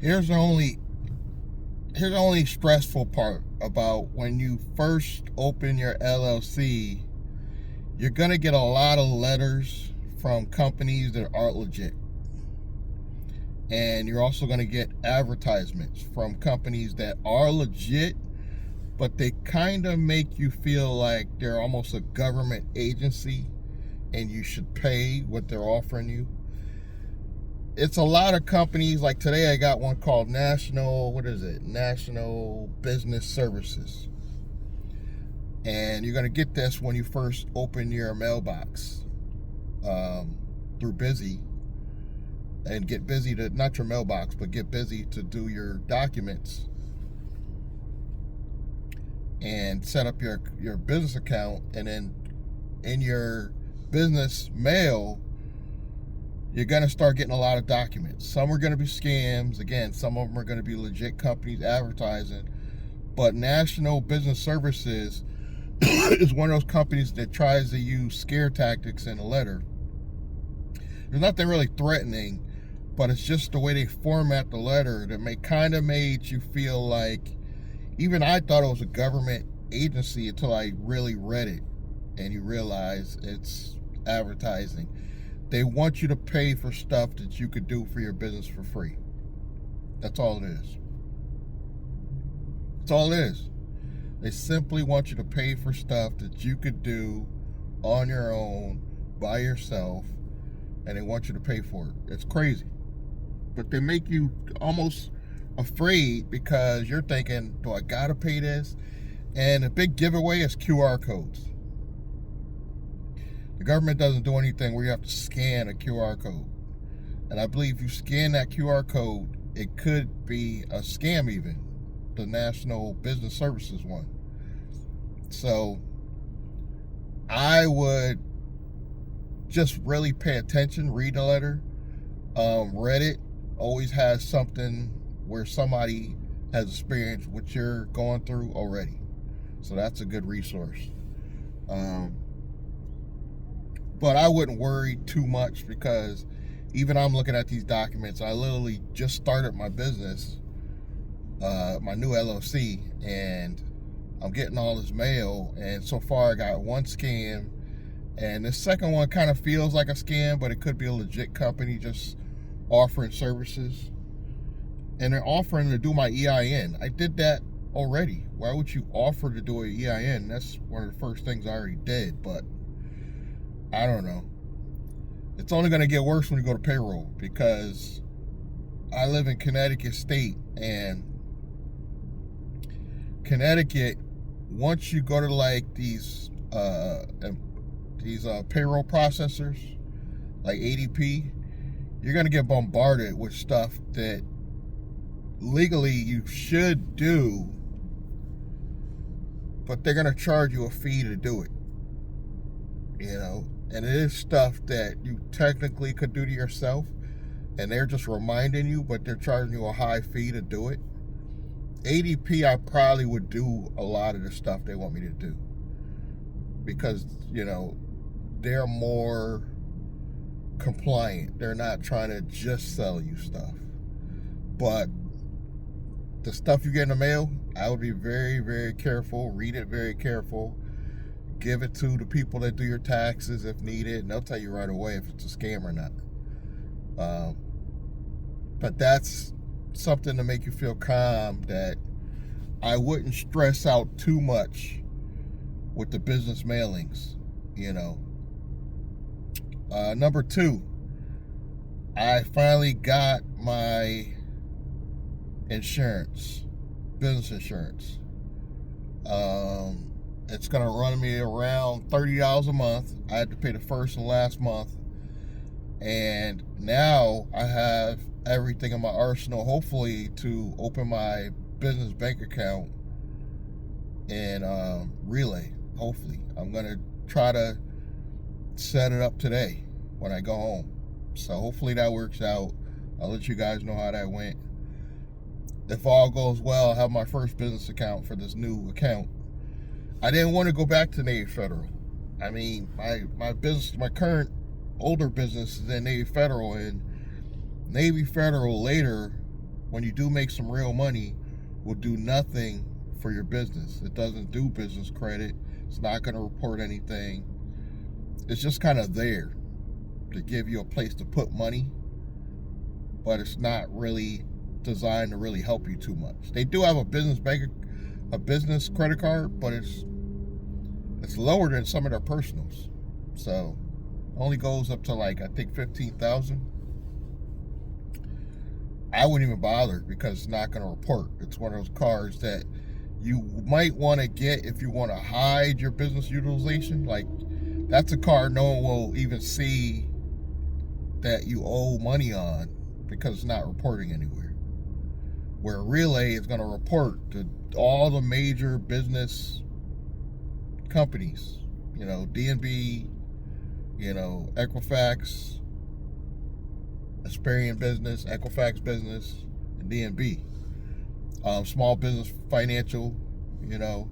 Here's the only stressful part about when you first open your LLC. You're gonna get a lot of letters from companies that aren't legit. And you're also gonna get advertisements from companies that are legit, but they kind of make you feel like they're almost a government agency and you should pay what they're offering you. It's a lot of companies. Like today I got one called National Business Services. And you're going to get this when you first open your mailbox through Busy, and get busy to, not your mailbox, but get busy to do your documents and set up your business account. And then in your business mail, you're going to start getting a lot of documents. Some are going to be scams. Again, some of them are going to be legit companies advertising. But National Business Services is one of those companies that tries to use scare tactics in a letter. There's nothing really threatening, but it's just the way they format the letter that made you feel like, even I thought it was a government agency until I really read it, and you realize it's advertising. They want you to pay for stuff that you could do for your business for free. That's all it is. That's all it is. They simply want you to pay for stuff that you could do on your own, by yourself, and they want you to pay for it. It's crazy. But they make you almost afraid because you're thinking, do I gotta pay this? And the big giveaway is QR codes. The government doesn't do anything where you have to scan a QR code. And I believe if you scan that QR code, it could be a scam even. The National Business Services one. So I would just really pay attention, read the letter. Reddit always has something where somebody has experienced what you're going through already. So that's a good resource. But I wouldn't worry too much because even I'm looking at these documents. I literally just started my business, my new LLC, and I'm getting all this mail. And so far I got one scam, and the second one kind of feels like a scam, but it could be a legit company just offering services. And they're offering to do my EIN. I did that already. Why would you offer to do an EIN? That's one of the first things I already did, but I don't know. It's only going to get worse when you go to payroll, because I live in Connecticut State, and Connecticut, once you go to like these payroll processors like ADP, you're going to get bombarded with stuff that legally you should do, but they're going to charge you a fee to do it. And it is stuff that you technically could do to yourself, and they're just reminding you, but they're charging you a high fee to do it. ADP, I probably would do a lot of the stuff they want me to do, because they're more compliant. They're not trying to just sell you stuff. But the stuff you get in the mail, I would be very, very careful. Read it very careful. Give it to the people that do your taxes if needed, and they'll tell you right away if it's a scam or not. But that's something to make you feel calm, that I wouldn't stress out too much with the business mailings. Number 2, I finally got my insurance, business insurance. It's going to run me around $30 a month. I had to pay the first and last month. And now I have everything in my arsenal, hopefully, to open my business bank account in Relay. Hopefully. I'm going to try to set it up today when I go home. So hopefully that works out. I'll let you guys know how that went. If all goes well, I'll have my first business account for this new account. I didn't want to go back to Navy Federal. I mean, my business, my current older business is in Navy Federal, and Navy Federal later when you do make some real money, will do nothing for your business. It doesn't do business credit. It's not going to report anything. It's just kind of there to give you a place to put money, but it's not really designed to really help you too much. They do have a business credit card, but it's lower than some of their personals. So only goes up to like, I think 15,000. I wouldn't even bother because it's not going to report. It's one of those cards that you might want to get if you want to hide your business utilization. Like, that's a card no one will even see that you owe money on because it's not reporting anywhere. Where Relay is going to report to all the major business companies, you know, DNB, you know, Equifax, Experian Business, Equifax Business, and DNB. Small business financial, you know.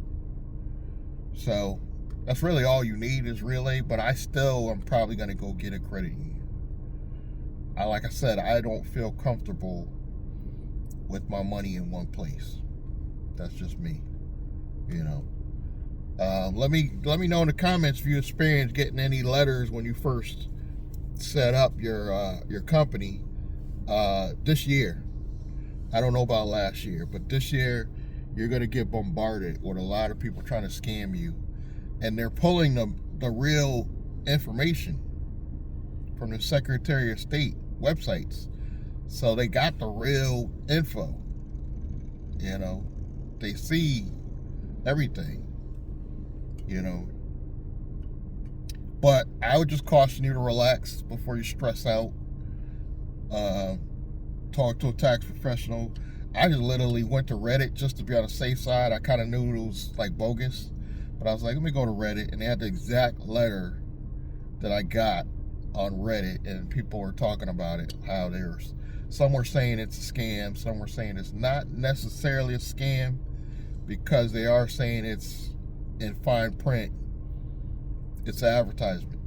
So that's really all you need is Relay, but I still am probably going to go get a credit union. Like I said, I don't feel comfortable with my money in one place. That's just me, you know. Let me know in the comments if you experienced getting any letters when you first set up your company this year. I don't know about last year, but this year you're going to get bombarded with a lot of people trying to scam you, and they're pulling the real information from the Secretary of State websites. So they got the real info, you know. They see everything, you know. But I would just caution you to relax before you stress out. Talk to a tax professional. I just literally went to Reddit just to be on the safe side. I kind of knew it was like bogus, but I was like, let me go to Reddit, and they had the exact letter that I got on Reddit, and people were talking about it, how some were saying it's a scam, some were saying it's not necessarily a scam, because they are saying it's in fine print, it's an advertisement,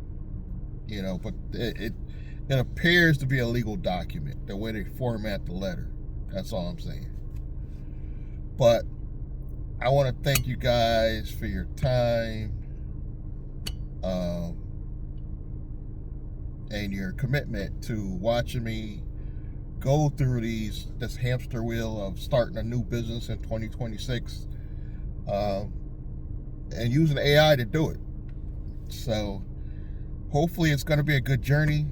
you know, but it appears to be a legal document, the way they format the letter. That's all I'm saying. But I want to thank you guys for your time and your commitment to watching me go through this hamster wheel of starting a new business in 2026 and using AI to do it. So hopefully it's going to be a good journey.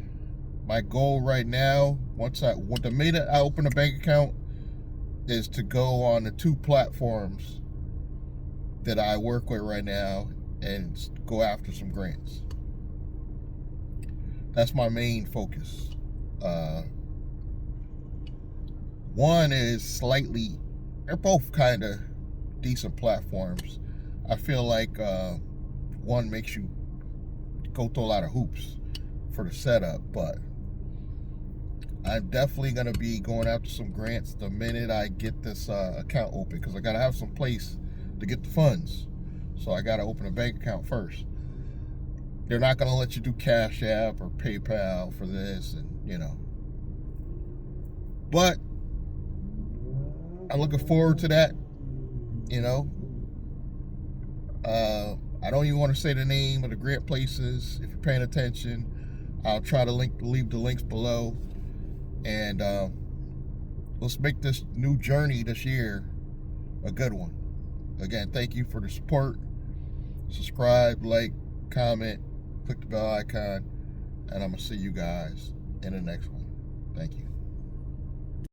My goal right now, the minute I open a bank account, is to go on the 2 platforms that I work with right now and go after some grants. That's my main focus. One is they're both kind of decent platforms. I feel like one makes you go through a lot of hoops for the setup, but I'm definitely going to be going after some grants the minute I get this account open, because I got to have some place to get the funds. So I got to open a bank account first. They're not going to let you do Cash App or PayPal for this, and you know. But I'm looking forward to that, you know. I don't even want to say the name of the grant places. If you're paying attention, I'll try to leave the links below. And let's make this new journey this year a good one. Again, thank you for the support. Subscribe, like, comment, click the bell icon, and I'm going to see you guys in the next one. Thank you.